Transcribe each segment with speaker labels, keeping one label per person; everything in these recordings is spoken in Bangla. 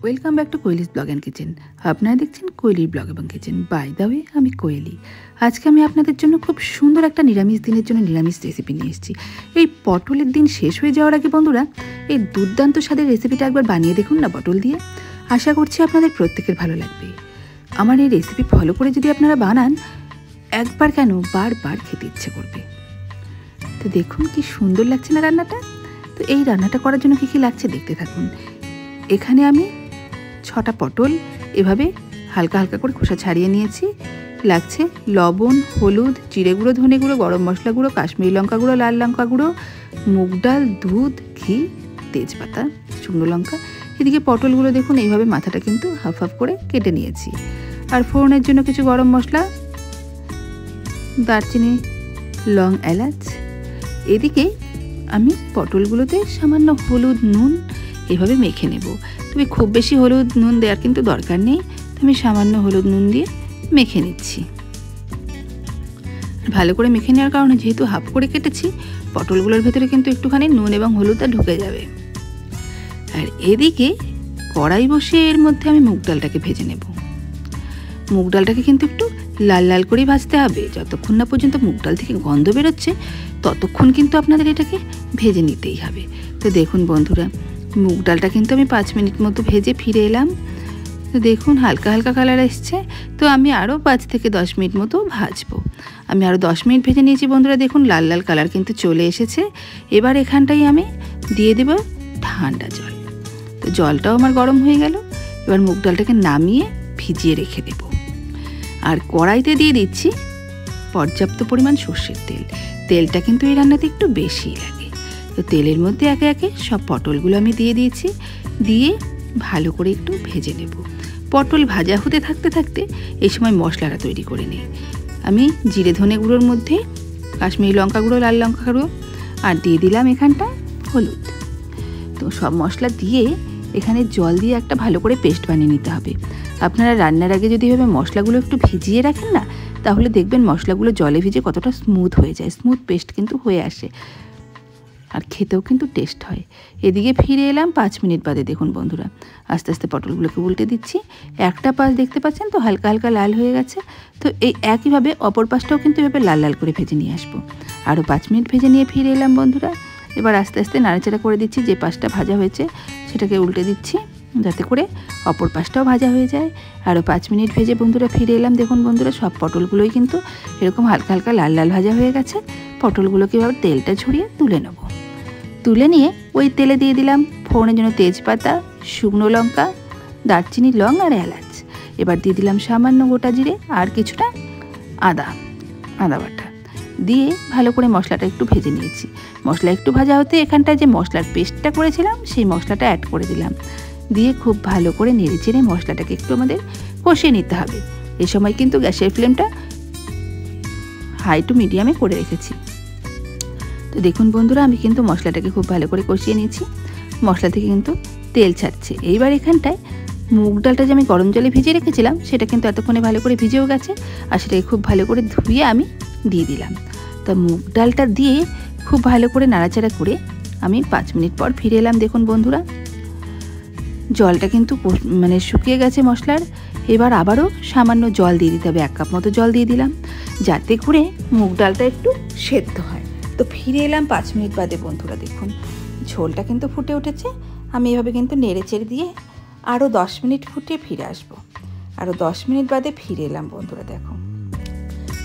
Speaker 1: Welcome back to Koyeli's blog and kitchen. আপনারা দেখছেন কোয়েলির ব্লগ এবং কিচেন। বাই দ্য ওয়ে, আমি কোয়েলি। আজকে আমি আপনাদের জন্য খুব সুন্দর একটা নিরামিষ দিনের জন্য নিরামিষ রেসিপি নিয়ে এসেছি। এই পটলের দিন শেষ হয়ে যাওয়ার আগে বন্ধুরা, এই দুর্দান্ত স্বাদের রেসিপিটা একবার বানিয়ে দেখুন না পটল দিয়ে। আশা করছি আপনাদের প্রত্যেকের ভালো লাগবে। আমার এই রেসিপি ফলো করে যদি আপনারা বানান, একবার কেন বারবার খেতে ইচ্ছে করবে। তো দেখুন কি সুন্দর লাগছে না রান্নাটা। তো এই রান্নাটা করার জন্য কী কী লাগছে দেখতে থাকুন। এখানে আমি 6টা পটল এভাবে হালকা হালকা করে খোসা ছাড়িয়ে নিয়েছি। লাগছে লবণ, হলুদ, জিরে গুঁড়ো, ধনে গুঁড়ো, গরম মশলা গুঁড়ো, কাশ্মীরি লঙ্কা গুঁড়ো, লাল লঙ্কা গুঁড়ো, মুগ ডাল, দুধ, ঘি, তেজপাতা, শুকনো লঙ্কা। এদিকে পটলগুলো দেখুন এইভাবে মাথাটা কিন্তু হাফ হাফ করে কেটে নিয়েছি। আর ফোড়নের জন্য কিছু গরম মশলা, দারচিনি, লং, এলাচ। এদিকে আমি পটলগুলোতে সামান্য হলুদ, নুন এভাবে মেখে নেব। তবে খুব বেশি হলুদ নুন দেওয়ার কিন্তু দরকার নেই। তো আমি সামান্য হলুদ নুন দিয়ে মেখে নিচ্ছি। ভালো করে মেখে নেওয়ার কারণে যেহেতু হাফ করে কেটেছি, পটলগুলোর ভেতরে কিন্তু একটুখানি নুন এবং হলুদটা ঢুকে যাবে। আর এদিকে কড়াই বসে এর মধ্যে আমি মুগ ডালটাকে ভেজে নেব। মুগ ডালটাকে কিন্তু একটু লাল লাল করেই ভাজতে হবে। যতক্ষণ না পর্যন্ত মুগ ডাল থেকে গন্ধ বেরোচ্ছে ততক্ষণ কিন্তু আপনাদের এটাকে ভেজে নিতেই হবে। তো দেখুন বন্ধুরা, মুগ ডালটা কিন্তু আমি 5 মিনিট মতো ভেজে ফিরে এলাম। তো দেখুন হালকা হালকা কালার এসছে। তো আমি আরও 5 থেকে 10 মিনিট মতো ভাজবো। আমি আরও 10 মিনিট ভেজে নিয়েছি বন্ধুরা। দেখুন লাল লাল কালার কিন্তু চলে এসেছে। এবার এখানটাই আমি দিয়ে দেব ঠান্ডা জল। তো জলটাও আমার গরম হয়ে গেল। এবার মুগ ডালটাকে নামিয়ে ভিজিয়ে রেখে দেব। আর কড়াইতে দিয়ে দিচ্ছি পর্যাপ্ত পরিমাণ সর্ষের তেল। তেলটা কিন্তু এই রান্নাতে একটু বেশিই লাগে। তো তেলের মধ্যে একে একে সব পটলগুলো আমি দিয়ে দিয়েছি। দিয়ে ভালো করে একটু ভেজে নেব। পটল ভাজা হতে থাকতে থাকতে এই সময় মশলাটা তৈরি করে নিই। আমি জিরে ধনে গুঁড়োর মধ্যে কাশ্মীরি লঙ্কা গুঁড়ো, লাল লঙ্কা গুঁড়ো আর দিয়ে দিলাম এখানটা হলুদ। তো সব মশলা দিয়ে এখানে জল দিয়ে একটা ভালো করে পেস্ট বানিয়ে নিতে হবে। আপনারা রান্নার আগে যদি এভাবে মশলাগুলো একটু ভিজিয়ে রাখেন না, তাহলে দেখবেন মশলাগুলো জলে ভিজে কতটা স্মুথ হয়ে যায়। স্মুথ পেস্ট কিন্তু হয়ে আসে আর খেতেও কিন্তু টেস্ট হয়। এদিকে ফিরে এলাম 5 মিনিট বাদে। দেখুন বন্ধুরা, আস্তে আস্তে পটলগুলোকে উল্টে দিচ্ছি। একটা পাশ দেখতে পাচ্ছেন তো হালকা হালকা লাল হয়ে গেছে। তো এই একইভাবে অপর পাশটাও কিন্তু এভাবে লাল লাল করে ভেজে নিয়ে আসবো। আরও 5 মিনিট ভেজে নিয়ে ফিরে এলাম বন্ধুরা। এবার আস্তে আস্তে নাড়াচাড়া করে দিচ্ছি। যে পাশটা ভাজা হয়েছে সেটাকে উল্টে দিচ্ছি যাতে করে অপর পাশটাও ভাজা হয়ে যায়। আরও 5 মিনিট ভেজে বন্ধুরা ফিরে এলাম। দেখুন বন্ধুরা, সব পটলগুলোই কিন্তু এরকম হালকা হালকা লাল লাল ভাজা হয়ে গেছে। পটলগুলোকে এবার তেলটা ঝরিয়ে তুলে নেব। তুলে নিয়ে ওই তেলে দিয়ে দিলাম ফোড়নের জন্য তেজপাতা, শুকনো লঙ্কা, দারচিনি, লং আর এলাচ। এবার দিয়ে দিলাম সামান্য গোটা জিরে আর কিছুটা আদা বাটা দিয়ে ভালো করে মশলাটা একটু ভেজে নিয়েছি। মশলা একটু ভাজা হতে এখানটায় যে মশলার পেস্টটা করেছিলাম সেই মশলাটা অ্যাড করে দিলাম। দিয়ে খুব ভালো করে নেড়ে চেড়ে মশলাটাকে একটু আমাদের কষিয়ে নিতে হবে। এই সময় কিন্তু গ্যাসের ফ্লেমটা হাই টু মিডিয়ামে করে রেখেছি। তো দেখুন বন্ধুরা, আমি কিন্তু মশলাটাকে খুব ভালো করে কষিয়ে নিয়েছি। মশলা থেকে কিন্তু তেল ছাড়ছে। এইবার এখানটায় মুগ ডালটা যে আমি গরম জলে ভিজিয়ে রেখেছিলাম সেটা কিন্তু এতক্ষণে ভালো করে ভিজেও গেছে। আর সেটাকে খুব ভালো করে ধুয়ে আমি দিয়ে দিলাম। তো মুগ ডালটা দিয়ে খুব ভালো করে নাড়াচাড়া করে আমি 5 মিনিট পর ফিরে এলাম। দেখুন বন্ধুরা, জলটা কিন্তু শুকিয়ে গেছে মশলার। এবার আবারও সামান্য জল দিয়ে দিতে হবে। 1 কাপ মতো জল দিয়ে দিলাম যাতে করে মুগ ডালটা একটু সেদ্ধ হয়। তো ফিরে এলাম 5 মিনিট বাদে বন্ধুরা। দেখুন ঝোলটা কিন্তু ফুটে উঠেছে। আমি এভাবে কিন্তু নেড়ে চেড়ে দিয়ে আরও 10 মিনিট ফুটিয়ে ফিরে আসবো। আরও 10 মিনিট বাদে ফিরে এলাম বন্ধুরা। দেখো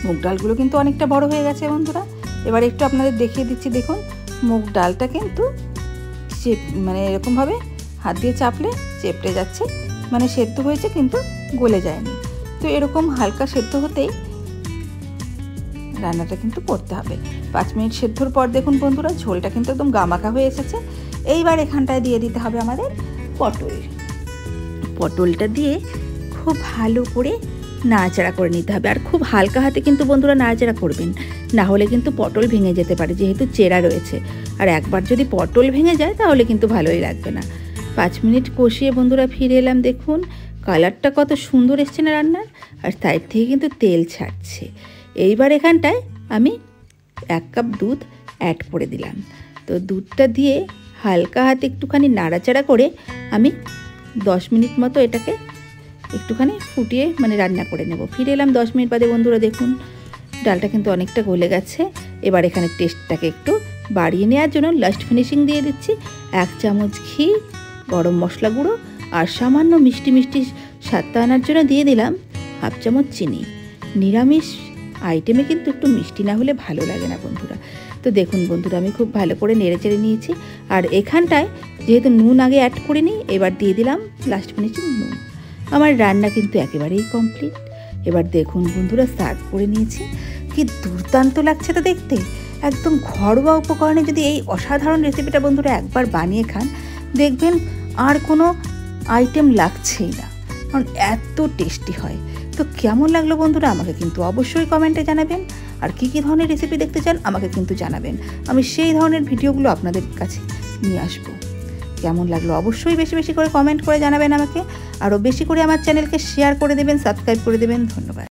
Speaker 1: মুগ ডালগুলো কিন্তু অনেকটা বড় হয়ে গেছে বন্ধুরা। এবার একটু আপনাদের দেখিয়ে দিচ্ছি। দেখুন মুগ ডালটা কিন্তু এরকমভাবে হাত দিয়ে চাপলে চেপটে যাচ্ছে, সেদ্ধ হয়েছে কিন্তু গলে যায়নি। তো এরকম হালকা সেদ্ধ হতেই রান্নাটা কিন্তু করতে হবে। 5 মিনিট সেদ্ধর পর দেখুন বন্ধুরা, ঝোলটা কিন্তু একদম গামাখা হয়ে এসেছে। এইবার এখানটায় দিয়ে দিতে হবে আমাদের পটলটা দিয়ে খুব ভালো করে নাড়াচাড়া করে নিতে হবে। আর খুব হালকা হাতে কিন্তু বন্ধুরা নাড়াচাড়া করবেন, না হলে কিন্তু পটল ভেঙে যেতে পারে যেহেতু চেরা রয়েছে। আর একবার যদি পটল ভেঙে যায় তাহলে কিন্তু ভালোই লাগবে না। 5 মিনিট কষিয়ে বন্ধুরা ফিরে এলাম। দেখুন কালারটা কত সুন্দর এসছে না রান্নার। আর সাইড থেকে কিন্তু তেল ছাড়ছে। এইবার এখানটায় আমি 1 কাপ দুধ অ্যাড করে দিলাম। তো দুধটা দিয়ে হালকা হাতে একটুখানি নাড়াচাড়া করে আমি 10 মিনিট মতো এটাকে একটুখানি ফুটিয়ে মানে রান্না করে নেব। ফিরে এলাম 10 মিনিট বাদে বন্ধুরা। দেখুন ডালটা কিন্তু অনেকটা গলে গেছে। এবার এখানে টেস্টটাকে একটু বাড়িয়ে নেওয়ার জন্য লাস্ট ফিনিশিং দিয়ে দিচ্ছি 1 চামচ ঘি, গরম মশলা গুঁড়ো আর সামান্য মিষ্টি মিষ্টি স্বাদটা আনার জন্য দিয়ে দিলাম 1/2 চামচ চিনি। নিরামিষ আইটেমে কিন্তু একটু মিষ্টি না হলে ভালো লাগে না বন্ধুরা। তো দেখুন বন্ধুরা আমি খুব ভালো করে নেড়ে চেড়ে নিয়েছি। আর এখানটায় যেহেতু নুন আগে অ্যাড করিনি, এবার দিয়ে দিলাম লাস্ট ফিনিশিং নুন। আমার রান্না কিন্তু একেবারেই কমপ্লিট। এবার দেখুন বন্ধুরা সার্ভ করে নিয়েছি। কি দুর্দান্ত লাগছে তো দেখতে। একদম ঘরোয়া উপকরণে যদি এই অসাধারণ রেসিপিটা বন্ধুরা একবার বানিয়ে খান, দেখবেন আর কোনো আইটেম লাগছেই না, কারণ এত টেস্টি হয়। তো কেমন লাগলো বন্ধুরা আমাকে কিন্তু অবশ্যই কমেন্টে জানাবেন। আর কী কী ধরনের রেসিপি দেখতে চান আমাকে কিন্তু জানাবেন, আমি সেই ধরনের ভিডিওগুলো আপনাদের কাছে নিয়ে আসবো। কেমন লাগলো অবশ্যই বেশি বেশি করে কমেন্ট করে জানাবেন আমাকে। আরও বেশি করে আমার চ্যানেলকে শেয়ার করে দেবেন, সাবস্ক্রাইব করে দেবেন। ধন্যবাদ।